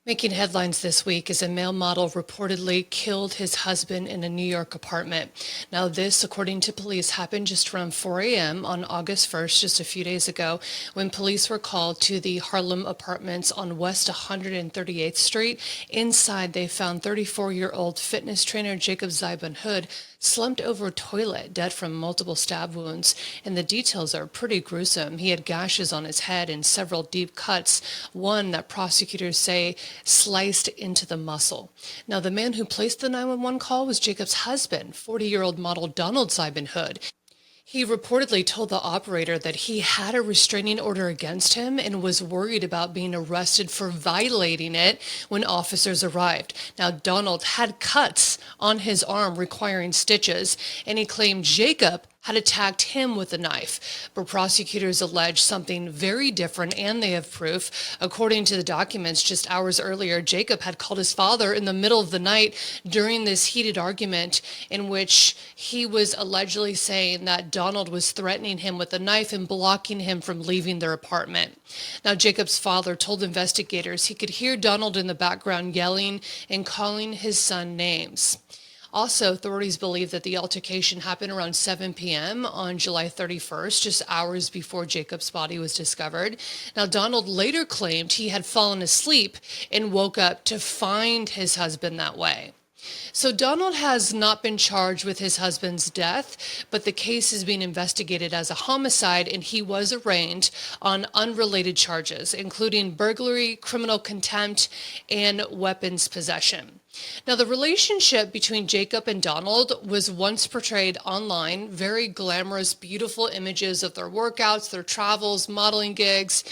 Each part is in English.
Making headlines this week as a male model reportedly killed his husband in a New York apartment. Now, this, according to police, happened just around 4 a.m. on August 1st, just a few days ago, when police were called to the Harlem apartments on West 138th Street. Inside, they found 34-year-old fitness trainer Jacob Zybun Hood slumped over a toilet, dead from multiple stab wounds, and the details are pretty gruesome. He had gashes on his head and several deep cuts, one that prosecutors say sliced into the muscle. Now, the man who placed the 911 call was Jacob's husband, 40-year-old model Donald Zybun Hood. He reportedly told the operator that he had a restraining order against him and was worried about being arrested for violating it when officers arrived. Now, Donald had cuts on his arm requiring stitches, and he claimed Jacob had attacked him with a knife. But prosecutors allege something very different, and they have proof. According to the documents, just hours earlier, Jacob had called his father in the middle of the night during this heated argument in which he was allegedly saying that Donald was threatening him with a knife and blocking him from leaving their apartment. Now, Jacob's father told investigators he could hear Donald in the background yelling and calling his son names. Also, authorities believe that the altercation happened around 7 p.m. on July 31st, just hours before Jacob's body was discovered. Now, Donald later claimed he had fallen asleep and woke up to find his husband that way. So Donald has not been charged with his husband's death, but the case is being investigated as a homicide, and he was arraigned on unrelated charges, including burglary, criminal contempt, and weapons possession. Now, the relationship between Jacob and Donald was once portrayed online, very glamorous, beautiful images of their workouts, their travels, modeling gigs,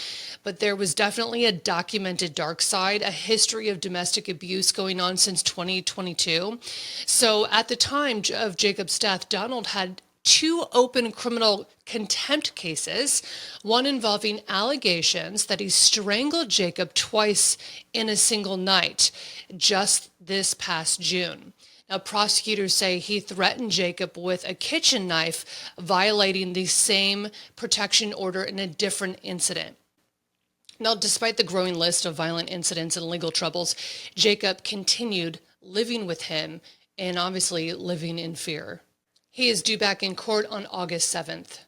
but there was definitely a documented dark side, a history of domestic abuse going on since 2022. So at the time of Jacob's death, Donald had two open criminal contempt cases, one involving allegations that he strangled Jacob twice in a single night, just this past June. Now, prosecutors say he threatened Jacob with a kitchen knife, violating the same protection order in a different incident. Now, despite the growing list of violent incidents and legal troubles, Jacob continued living with him and obviously living in fear. He is due back in court on August 7th.